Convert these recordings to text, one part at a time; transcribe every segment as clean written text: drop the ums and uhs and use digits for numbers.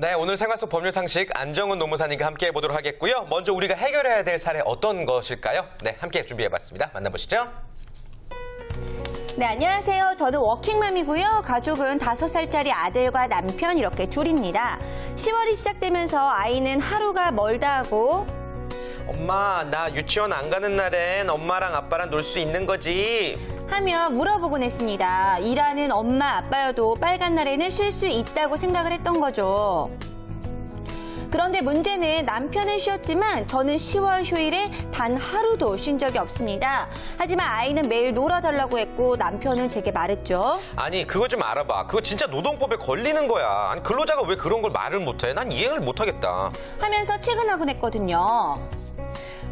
네, 오늘 생활 속 법률 상식 안정훈 노무사님과 함께 해보도록 하겠고요. 먼저 우리가 해결해야 될 사례 어떤 것일까요? 네, 함께 준비해봤습니다. 만나보시죠. 네, 안녕하세요. 저는 워킹맘이고요. 가족은 5살짜리 아들과 남편 이렇게 둘입니다. 10월이 시작되면서 아이는 하루가 멀다 하고 엄마, 나 유치원 안 가는 날엔 엄마랑 아빠랑 놀 수 있는 거지? 하며 물어보곤 했습니다. 일하는 엄마, 아빠여도 빨간 날에는 쉴 수 있다고 생각을 했던 거죠. 그런데 문제는 남편은 쉬었지만 저는 10월 휴일에 단 하루도 쉰 적이 없습니다. 하지만 아이는 매일 놀아달라고 했고 남편은 제게 말했죠. 아니, 그거 좀 알아봐. 그거 진짜 노동법에 걸리는 거야. 아니, 근로자가 왜 그런 걸 말을 못해? 난 이해를 못하겠다. 하면서 체근하곤 했거든요.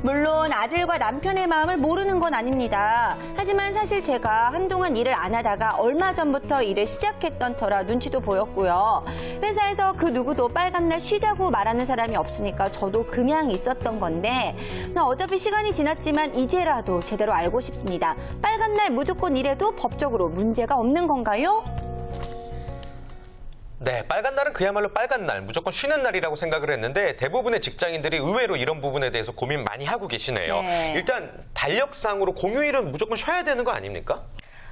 물론 아들과 남편의 마음을 모르는 건 아닙니다. 하지만 사실 제가 한동안 일을 안 하다가 얼마 전부터 일을 시작했던 터라 눈치도 보였고요. 회사에서 그 누구도 빨간 날 쉬자고 말하는 사람이 없으니까 저도 그냥 있었던 건데 어차피 시간이 지났지만 이제라도 제대로 알고 싶습니다. 빨간 날 무조건 일해도 법적으로 문제가 없는 건가요? 네, 빨간 날은 그야말로 빨간 날, 무조건 쉬는 날이라고 생각을 했는데 대부분의 직장인들이 의외로 이런 부분에 대해서 고민 많이 하고 계시네요. 네. 일단 달력상으로 공휴일은 무조건 쉬어야 되는 거 아닙니까?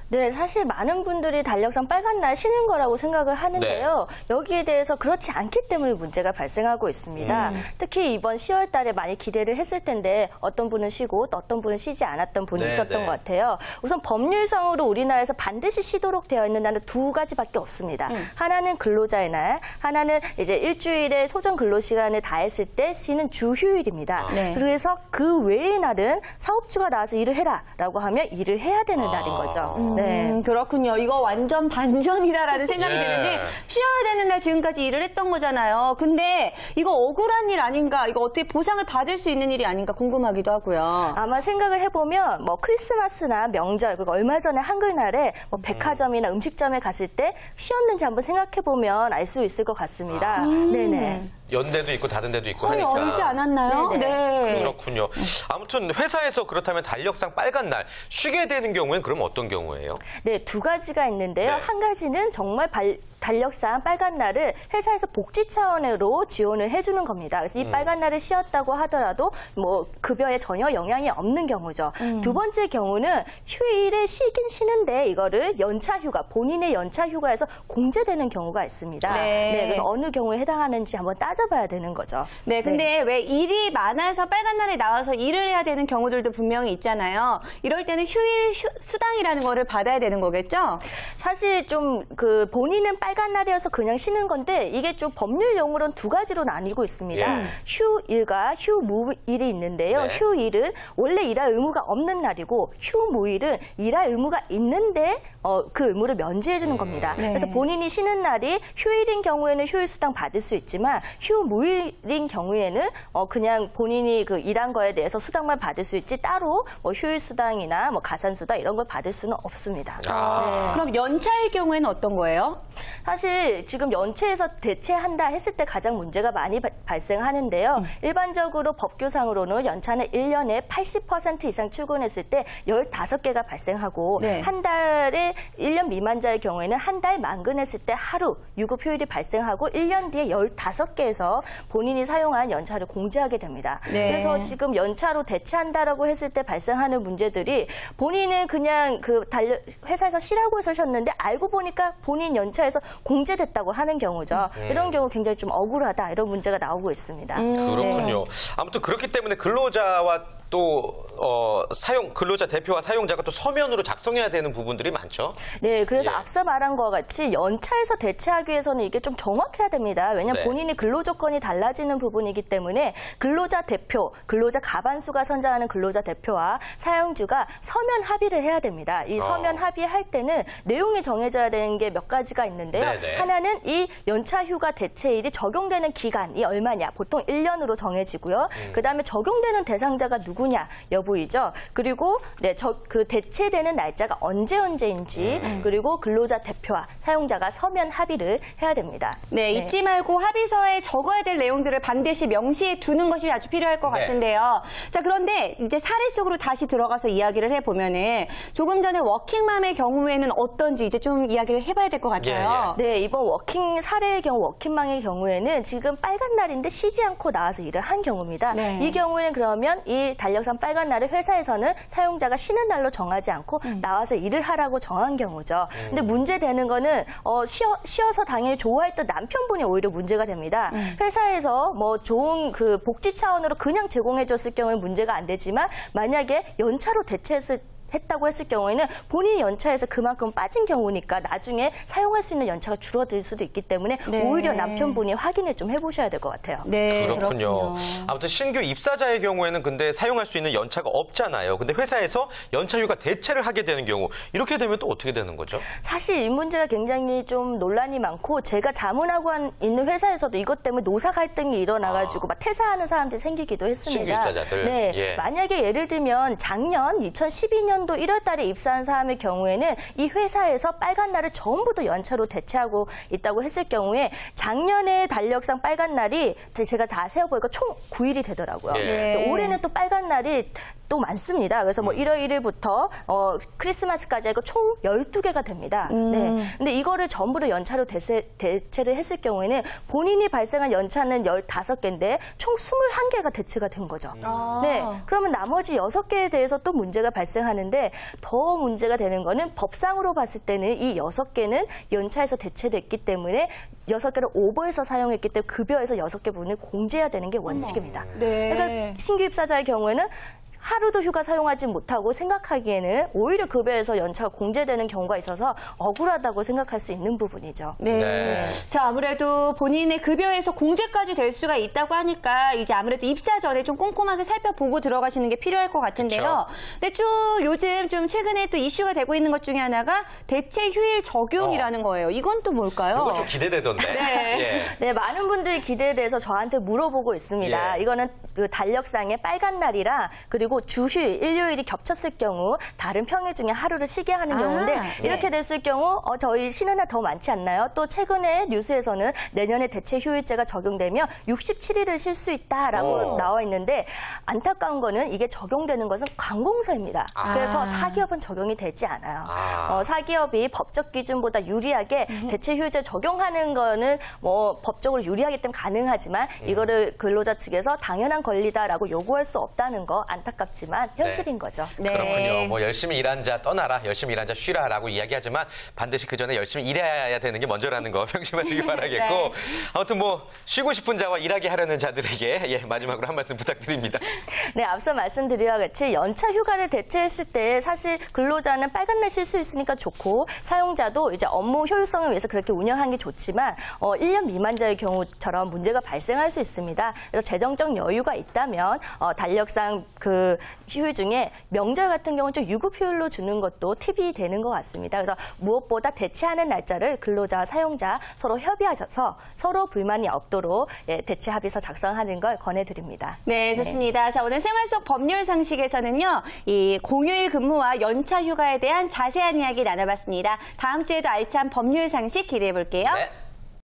네, 사실 많은 분들이 달력상 빨간 날 쉬는 거라고 생각을 하는데요. 여기에 대해서 그렇지 않기 때문에 문제가 발생하고 있습니다. 특히 이번 10월 달에 많이 기대를 했을 텐데 어떤 분은 쉬고 또 어떤 분은 쉬지 않았던 분이 있었던 것 같아요. 우선 법률상으로 우리나라에서 반드시 쉬도록 되어 있는 날은 두 가지밖에 없습니다. 하나는 근로자의 날, 하나는 이제 일주일에 소정 근로시간을 다했을 때 쉬는 주휴일입니다. 그래서 그 외의 날은 사업주가 나와서 일을 해라라고 하면 일을 해야 되는 날인 거죠. 네. 그렇군요. 이거 완전 반전이다라는 생각이 드는데 쉬어야 되는 날 지금까지 일을 했던 거잖아요. 근데 이거 억울한 일 아닌가? 이거 어떻게 보상을 받을 수 있는 일이 아닌가 궁금하기도 하고요. 아마 생각을 해보면 뭐 크리스마스나 명절, 그리고 얼마 전에 한글날에 뭐 백화점이나 음식점에 갔을 때 쉬었는지 한번 생각해보면 알 수 있을 것 같습니다. 네네. 연대도 있고 다른 데도 있고 거의 하니까. 어렵지 않았나요? 네네. 그렇군요. 아무튼 회사에서 그렇다면 달력상 빨간 날 쉬게 되는 경우엔 그럼 어떤 경우예요? 네, 두 가지가 있는데요. 한 가지는 정말 달력상 빨간 날을 회사에서 복지 차원으로 지원을 해주는 겁니다. 그래서 이 빨간 날을 쉬었다고 하더라도 뭐 급여에 전혀 영향이 없는 경우죠. 두 번째 경우는 휴일에 쉬긴 쉬는데 이거를 연차휴가, 본인의 연차휴가에서 공제되는 경우가 있습니다. 네, 그래서 어느 경우에 해당하는지 한번 따져봐야 되는 거죠. 네, 근데 왜 일이 많아서 빨간 날에 나와서 일을 해야 되는 경우들도 분명히 있잖아요. 이럴 때는 휴일 수당이라는 거를 받아야 되는 거겠죠? 사실 좀 그 본인은 빨간 날이어서 그냥 쉬는 건데 이게 좀 법률 용어로는 두 가지로 나뉘고 있습니다. 휴일과 휴무일이 있는데요. 휴일은 원래 일할 의무가 없는 날이고 휴무일은 일할 의무가 있는데 그 의무를 면제해 주는 겁니다. 그래서 본인이 쉬는 날이 휴일인 경우에는 휴일 수당 받을 수 있지만 휴무일인 경우에는 그냥 본인이 그 일한 거에 대해서 수당만 받을 수 있지 따로 뭐 휴일 수당이나 뭐 가산 수당 이런 걸 받을 수는 없습니다. 그럼 연차일 경우에는 어떤 거예요? 사실 지금 연체에서 대체한다 했을 때 가장 문제가 많이 발생하는데요. 일반적으로 법규상으로는 연차는 1년에 80% 이상 출근했을 때 15개가 발생하고 한 달에 1년 미만자의 경우에는 한 달 만근했을 때 하루 유급휴일이 발생하고 1년 뒤에 15개에서 본인이 사용한 연차를 공제하게 됩니다. 그래서 지금 연차로 대체한다라고 했을 때 발생하는 문제들이 본인은 그냥 그 회사에서 쉬라고 해서 쉬었는데 알고 보니까 본인 연차에서 공제됐다고 하는 경우죠. 이런 경우 굉장히 좀 억울하다 이런 문제가 나오고 있습니다. 그렇군요. 아무튼 그렇기 때문에 근로자와 또 근로자 대표와 사용자가 또 서면으로 작성해야 되는 부분들이 많죠. 네, 그래서 앞서 말한 것과 같이 연차에서 대체하기 위해서는 이게 좀 정확해야 됩니다. 왜냐하면 본인이 근로 조건이 달라지는 부분이기 때문에 근로자 대표, 근로자 가반수가 선정하는 근로자 대표와 사용주가 서면 합의를 해야 됩니다. 이 서면 합의할 때는 내용이 정해져야 되는 게 몇 가지가 있는데요. 하나는 이 연차휴가 대체일이 적용되는 기간이 얼마냐, 보통 1년으로 정해지고요. 그다음에 적용되는 대상자가 누구 누구냐 여부이죠. 그리고 네, 그 대체되는 날짜가 언제인지 그리고 근로자 대표와 사용자가 서면 합의를 해야 됩니다. 네, 잊지 말고 합의서에 적어야 될 내용들을 반드시 명시해 두는 것이 아주 필요할 것 네. 같은데요. 자, 그런데 이제 사례 속으로 다시 들어가서 이야기를 해보면은 조금 전에 워킹맘의 경우에는 어떤지 이제 좀 이야기를 해봐야 될 것 같아요. 네, 이번 사례의 경우 워킹맘의 경우에는 지금 빨간 날인데 쉬지 않고 나와서 일을 한 경우입니다. 네. 이 경우에는 그러면 이 달력상 빨간 날을 회사에서는 사용자가 쉬는 날로 정하지 않고 나와서 일을 하라고 정한 경우죠. 근데 문제되는 거는 쉬어서 당연히 좋아했던 남편분이 오히려 문제가 됩니다. 회사에서 뭐 좋은 그 복지 차원으로 그냥 제공해줬을 경우는 문제가 안 되지만 만약에 연차로 했다고 했을 경우에는 본인이 연차에서 그만큼 빠진 경우니까 나중에 사용할 수 있는 연차가 줄어들 수도 있기 때문에 네. 오히려 남편분이 확인을 좀 해보셔야 될 것 같아요. 네, 그렇군요. 아무튼 신규 입사자의 경우에는 근데 사용할 수 있는 연차가 없잖아요. 근데 회사에서 연차 휴가 대체를 하게 되는 경우 이렇게 되면 또 어떻게 되는 거죠? 사실 이 문제가 굉장히 좀 논란이 많고 제가 자문하고 있는 회사에서도 이것 때문에 노사 갈등이 일어나가지고 막 퇴사하는 사람들이 생기기도 했습니다. 신규 입사자들. 네, 예. 만약에 예를 들면 작년 2012년도 1월 달에 입사한 사람의 경우에는 이 회사에서 빨간 날을 전부 다 연차로 대체하고 있다고 했을 경우에 작년에 달력상 빨간 날이 제가 다 세어보니까 총 9일이 되더라고요. 예. 근데 올해는 또 빨간 날이 또 많습니다. 그래서 뭐 1월 1일부터 크리스마스까지 하고 총 12개가 됩니다. 네. 근데 이거를 전부를 연차로 대체를 했을 경우에는 본인이 발생한 연차는 15개인데 총 21개가 대체가 된 거죠. 네. 그러면 나머지 6개에 대해서 또 문제가 발생하는데 더 문제가 되는 거는 법상으로 봤을 때는 이 6개는 연차에서 대체됐기 때문에 6개를 오버해서 사용했기 때문에 급여에서 6개 분을 공제해야 되는 게 원칙입니다. 네. 그러니까 신규 입사자의 경우에는 하루도 휴가 사용하지 못하고 생각하기에는 오히려 급여에서 연차가 공제되는 경우가 있어서 억울하다고 생각할 수 있는 부분이죠. 네. 네. 자, 아무래도 본인의 급여에서 공제까지 될 수가 있다고 하니까 이제 아무래도 입사 전에 좀 꼼꼼하게 살펴보고 들어가시는 게 필요할 것 같은데요. 근데 요즘 좀 최근에 또 이슈가 되고 있는 것 중에 하나가 대체 휴일 적용이라는 거예요. 이건 또 뭘까요? 이거 좀 기대되던데. 네. 예. 네, 많은 분들이 기대에 대해서 저한테 물어보고 있습니다. 예. 이거는 그 달력상의 빨간 날이라 그리고 주휴일, 일요일이 겹쳤을 경우 다른 평일 중에 하루를 쉬게 하는 경우인데 이렇게 됐을 경우 저희 쉬는 날 더 많지 않나요? 또 최근에 뉴스에서는 내년에 대체 휴일제가 적용되면 67일을 쉴 수 있다라고 나와 있는데 안타까운 거는 이게 적용되는 것은 관공서입니다. 그래서 사기업은 적용이 되지 않아요. 사기업이 법적 기준보다 유리하게 대체 휴일제 적용하는 거는 뭐 법적으로 유리하기 때문에 가능하지만 이거를 근로자 측에서 당연한 권리다라고 요구할 수 없다는 거 안타깝지만 현실인 거죠. 네. 그렇군요. 뭐 열심히 일한 자 떠나라, 열심히 일한 자 쉬라라고 이야기하지만 반드시 그 전에 열심히 일해야 되는 게 먼저라는 거 명심하시기 바라겠고 네. 아무튼 뭐 쉬고 싶은 자와 일하게 하려는 자들에게 마지막으로 한 말씀 부탁드립니다. 네, 앞서 말씀드린 같이 연차 휴가를 대체했을 때 사실 근로자는 빨간 날 쉴 수 있으니까 좋고 사용자도 이제 업무 효율성을 위해서 그렇게 운영하는 게 좋지만 1년 미만자의 경우처럼 문제가 발생할 수 있습니다. 그래서 재정적 여유가 있다면 달력상 그 휴일 중에 명절 같은 경우는 좀 유급 휴일로 주는 것도 팁이 되는 것 같습니다. 그래서 무엇보다 대체하는 날짜를 근로자와 사용자 서로 협의하셔서 서로 불만이 없도록 대체 합의서 작성하는 걸 권해드립니다. 네, 좋습니다. 자, 오늘 생활 속 법률 상식에서는요, 이 공휴일 근무와 연차 휴가에 대한 자세한 이야기 나눠봤습니다. 다음 주에도 알찬 법률 상식 기대해 볼게요. 네.